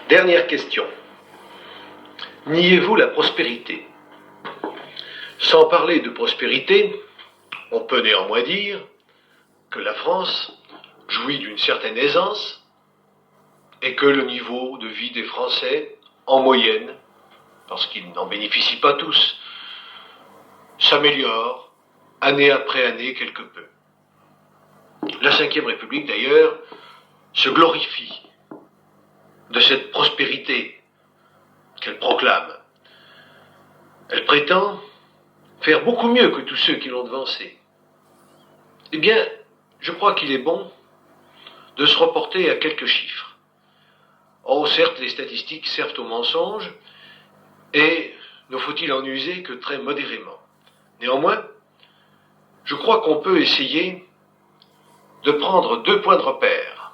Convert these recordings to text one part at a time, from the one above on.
Dernière question. Niez-vous la prospérité? Sans parler de prospérité, on peut néanmoins dire que la France jouit d'une certaine aisance et que le niveau de vie des Français, en moyenne, parce qu'ils n'en bénéficient pas tous, s'améliore année après année quelque peu. La Ve République, d'ailleurs, se glorifie de cette prospérité qu'elle proclame. Elle prétend faire beaucoup mieux que tous ceux qui l'ont devancée. Eh bien, je crois qu'il est bon de se reporter à quelques chiffres. Oh, certes, les statistiques servent au mensonge, et ne faut-il en user que très modérément. Néanmoins, je crois qu'on peut essayer de prendre 2 points de repère,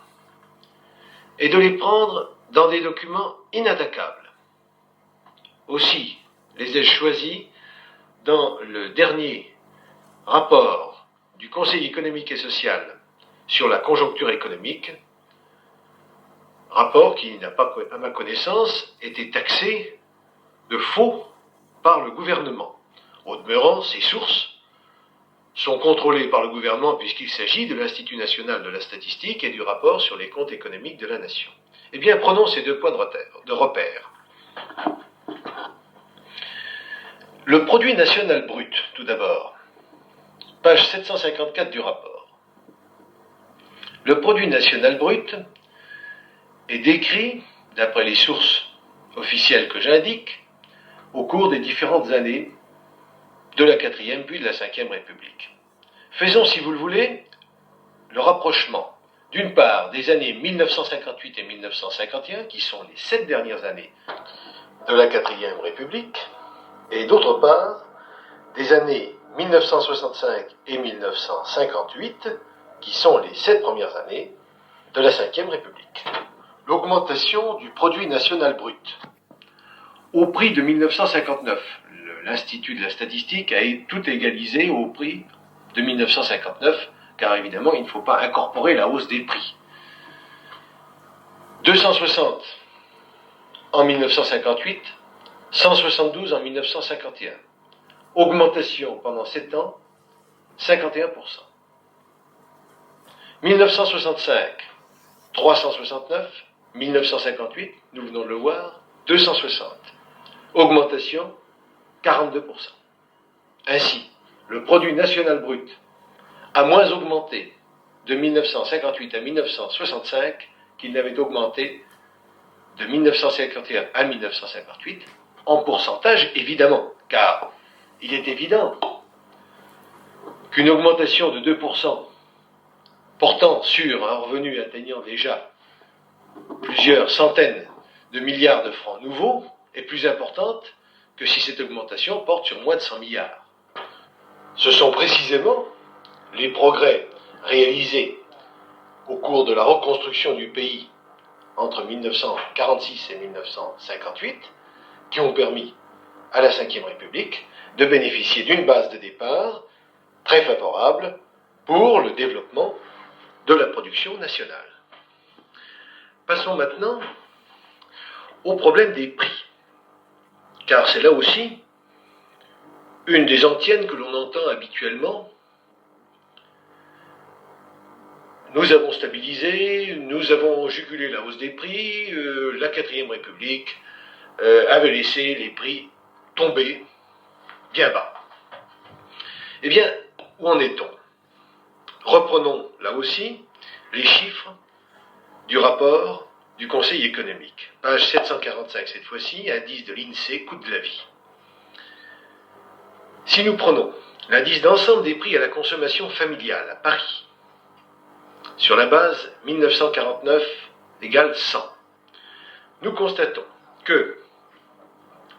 et de les prendre dans des documents inattaquables. Aussi, les ai-je choisis dans le dernier rapport du Conseil économique et social sur la conjoncture économique, rapport qui n'a pas, à ma connaissance, été taxé de faux par le gouvernement. Au demeurant, ces sources sont contrôlées par le gouvernement puisqu'il s'agit de l'Institut national de la statistique et du rapport sur les comptes économiques de la nation. Eh bien, prenons ces 2 points de repère. Le produit national brut, tout d'abord. Page 754 du rapport. Le produit national brut est décrit, d'après les sources officielles que j'indique, au cours des différentes années de la 4e puis de la 5e République. Faisons, si vous le voulez, le rapprochement, d'une part, des années 1958 et 1951, qui sont les 7 dernières années de la 4e République, et d'autre part, des années 1965 et 1958, qui sont les 7 premières années de la 5e République. L'augmentation du produit national brut. Au prix de 1959, l'Institut de la statistique a tout égalisé au prix de 1959, car évidemment, il ne faut pas incorporer la hausse des prix. 260 en 1958, 172 en 1951. Augmentation pendant 7 ans, 51%. 1965, 369, 1958, nous venons de le voir, 260. Augmentation, 42%. Ainsi, le produit national brut a moins augmenté de 1958 à 1965 qu'il n'avait augmenté de 1951 à 1958, en pourcentage évidemment, car il est évident qu'une augmentation de 2% portant sur un revenu atteignant déjà plusieurs centaines de milliards de francs nouveaux est plus importante que si cette augmentation porte sur moins de 100 milliards. Ce sont précisément les progrès réalisés au cours de la reconstruction du pays entre 1946 et 1958 qui ont permis à la Ve République de bénéficier d'une base de départ très favorable pour le développement de la production nationale. Passons maintenant au problème des prix, car c'est là aussi une des antiennes que l'on entend habituellement. Nous avons stabilisé, nous avons jugulé la hausse des prix, la 4e République avait laissé les prix tomber bien bas. Eh bien, où en est-on? Reprenons là aussi les chiffres du rapport du Conseil économique. Page 745 cette fois-ci, indice de l'INSEE, coût de la vie. Si nous prenons l'indice d'ensemble des prix à la consommation familiale à Paris, sur la base 1949 égale 100, nous constatons que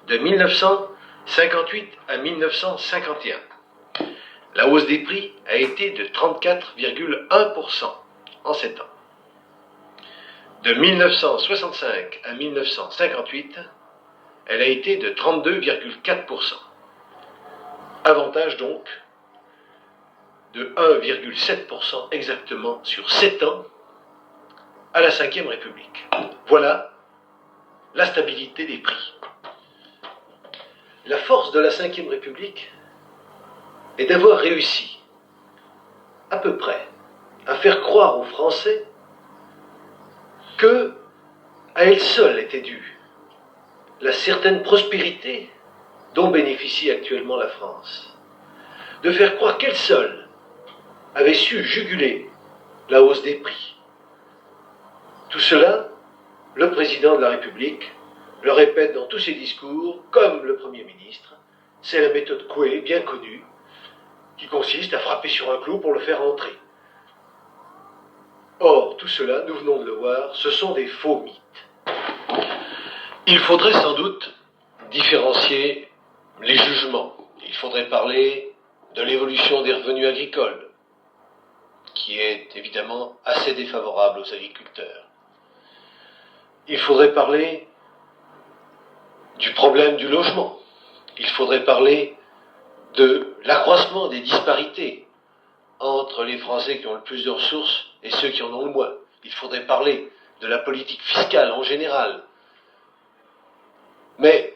de 1958 à 1951, la hausse des prix a été de 34,1% en 7 ans. De 1965 à 1958, elle a été de 32,4%. Avantage donc de 1,7% exactement sur 7 ans à la Ve République. Voilà la stabilité des prix. La force de la Ve République est d'avoir réussi, à peu près, à faire croire aux Français que, à elle seule était due la certaine prospérité dont bénéficie actuellement la France, de faire croire qu'elle seule avait su juguler la hausse des prix. Tout cela, le président de la République le répète dans tous ses discours, comme le Premier ministre. C'est la méthode Coué, bien connue, qui consiste à frapper sur un clou pour le faire entrer. Or, tout cela, nous venons de le voir, ce sont des faux mythes. Il faudrait sans doute différencier les jugements. Il faudrait parler de l'évolution des revenus agricoles, qui est évidemment assez défavorable aux agriculteurs. Il faudrait parler du problème du logement. Il faudrait parler de l'accroissement des disparités entre les Français qui ont le plus de ressources et ceux qui en ont le moins. Il faudrait parler de la politique fiscale en général. Mais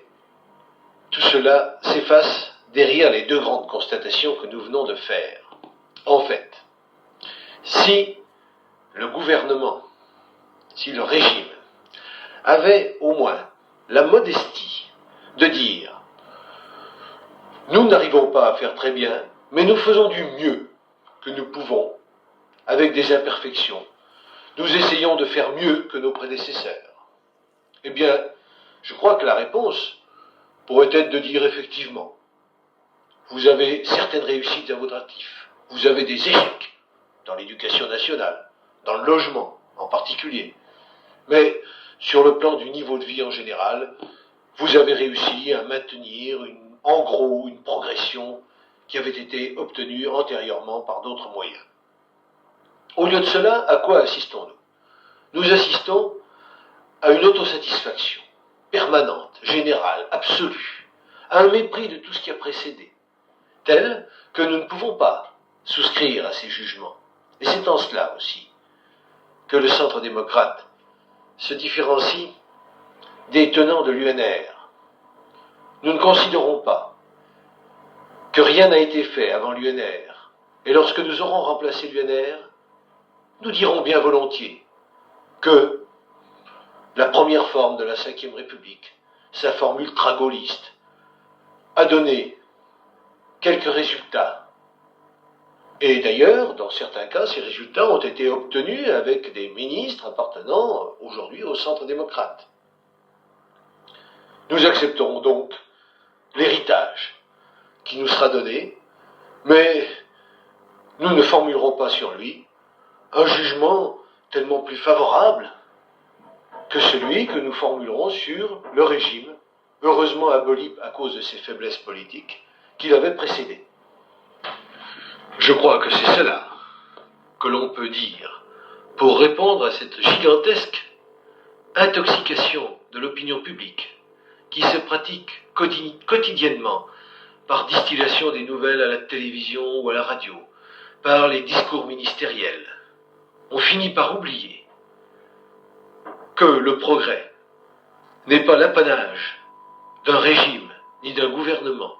tout cela s'efface derrière les deux grandes constatations que nous venons de faire. En fait, si le gouvernement, si le régime avait au moins la modestie de dire « Nous n'arrivons pas à faire très bien, mais nous faisons du mieux que nous pouvons, avec des imperfections. Nous essayons de faire mieux que nos prédécesseurs. » Eh bien, je crois que la réponse pourrait être de dire effectivement, vous avez certaines réussites à votre actif, vous avez des échecs dans l'éducation nationale, dans le logement en particulier, mais sur le plan du niveau de vie en général, vous avez réussi à maintenir en gros une progression qui avait été obtenue antérieurement par d'autres moyens. Au lieu de cela, à quoi assistons-nous? Nous assistons à une autosatisfaction permanente, générale, absolue, à un mépris de tout ce qui a précédé, tel que nous ne pouvons pas souscrire à ces jugements. Et c'est en cela aussi que le Centre démocrate se différencie des tenants de l'UNR. Nous ne considérons pas que rien n'a été fait avant l'UNR, et lorsque nous aurons remplacé l'UNR, nous dirons bien volontiers que la première forme de la Ve République, sa forme ultra-gaulliste, a donné quelques résultats. Et d'ailleurs, dans certains cas, ces résultats ont été obtenus avec des ministres appartenant aujourd'hui au Centre démocrate. Nous accepterons donc l'héritage qui nous sera donné, mais nous ne formulerons pas sur lui un jugement tellement plus favorable que celui que nous formulerons sur le régime, heureusement aboli à cause de ses faiblesses politiques, qui l'avait précédé. Je crois que c'est cela que l'on peut dire pour répondre à cette gigantesque intoxication de l'opinion publique qui se pratique quotidiennement par distillation des nouvelles à la télévision ou à la radio, par les discours ministériels. On finit par oublier que le progrès n'est pas l'apanage d'un régime ni d'un gouvernement,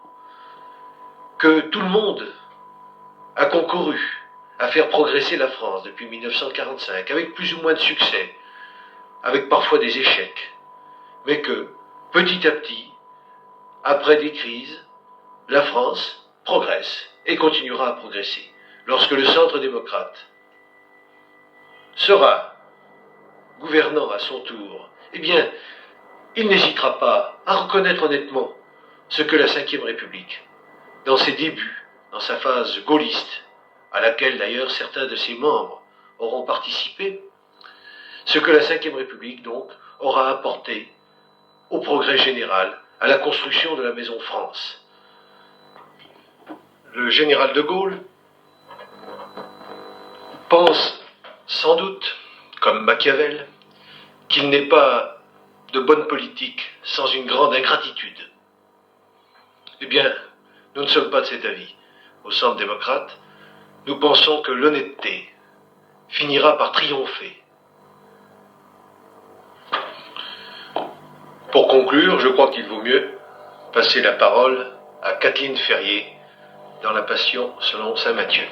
que tout le monde a concouru à faire progresser la France depuis 1945, avec plus ou moins de succès, avec parfois des échecs, mais que, petit à petit, après des crises, la France progresse et continuera à progresser. Lorsque le Centre démocrate sera gouvernant à son tour, eh bien, il n'hésitera pas à reconnaître honnêtement ce que la Ve République, dans ses débuts, dans sa phase gaulliste, à laquelle d'ailleurs certains de ses membres auront participé, ce que la Ve République donc aura apporté au progrès général, à la construction de la Maison France. Le général de Gaulle pense sans doute, comme Machiavel, qu'il n'est pas de bonne politique sans une grande ingratitude. Eh bien, nous ne sommes pas de cet avis. Au Centre démocrate, nous pensons que l'honnêteté finira par triompher. Pour conclure, je crois qu'il vaut mieux passer la parole à Kathleen Ferrier dans la Passion selon saint Matthieu.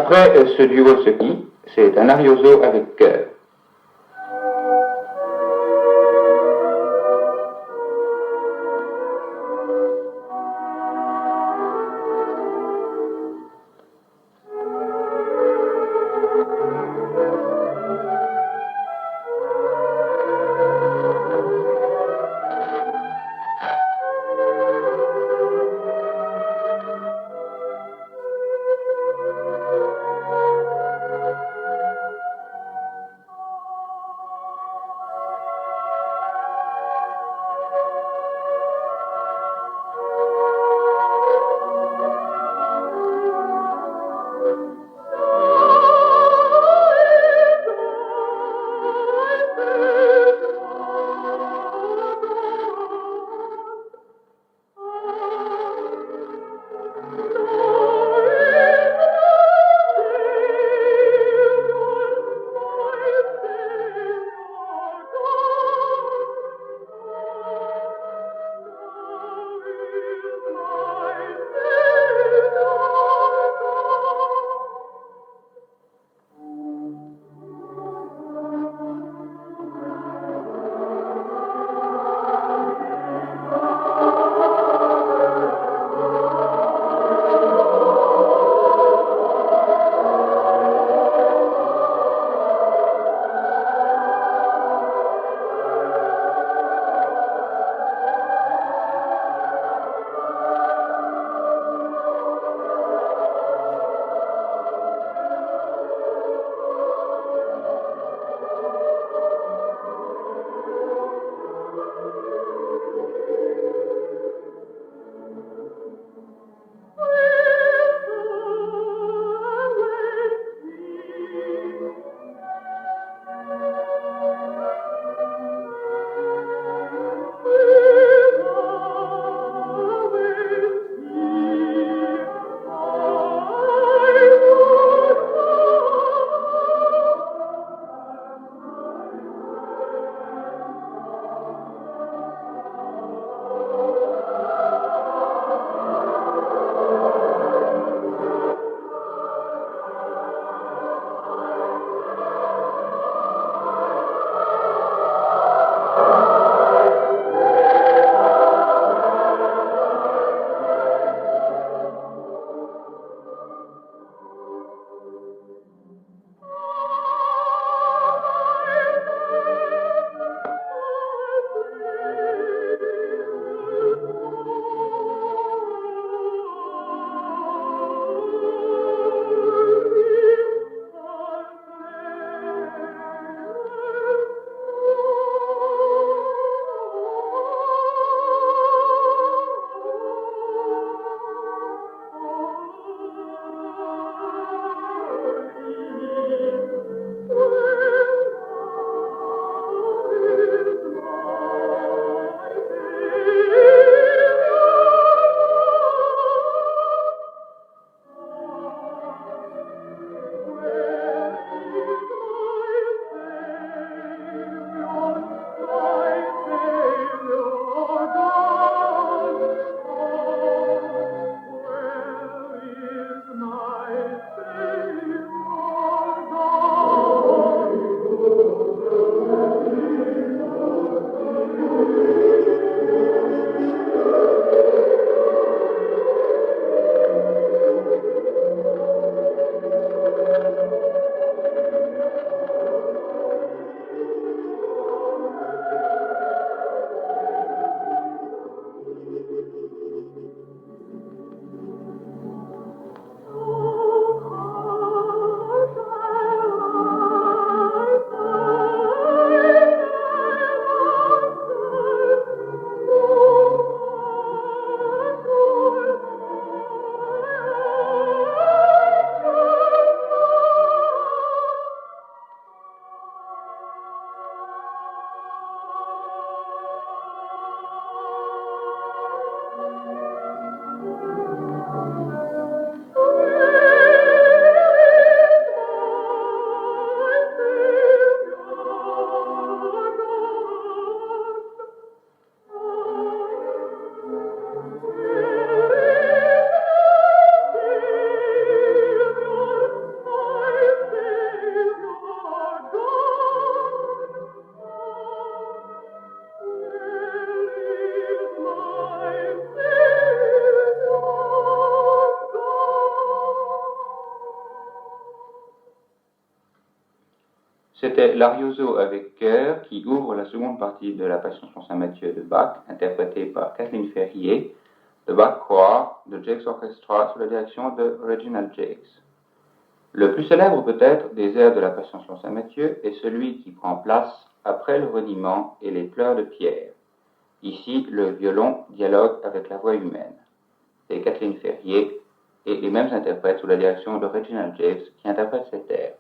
Après ce duo Seki, c'est un arioso avec chœur. C'était l'Arioso avec chœur qui ouvre la seconde partie de la Passion sur Saint-Matthieu de Bach, interprétée par Kathleen Ferrier, de Bach Choir, de Jakes Orchestra sous la direction de Reginald Jakes. Le plus célèbre peut-être des airs de la Passion sur Saint-Matthieu est celui qui prend place après le reniement et les pleurs de Pierre. Ici, le violon dialogue avec la voix humaine. C'est Kathleen Ferrier et les mêmes interprètes sous la direction de Reginald Jakes qui interprètent cet air.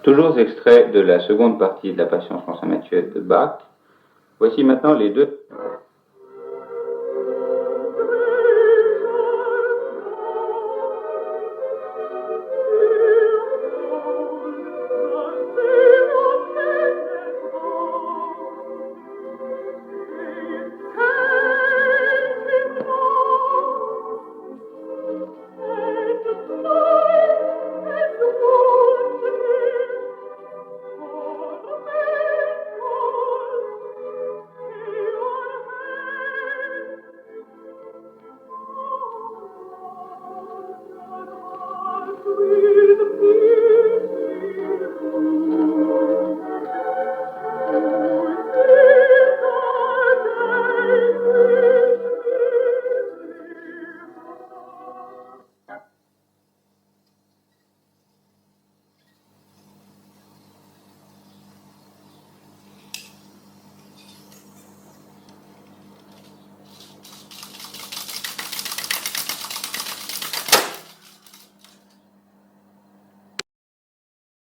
Toujours extrait de la seconde partie de la Passion selon saint Matthieu de Bach. Voici maintenant les deux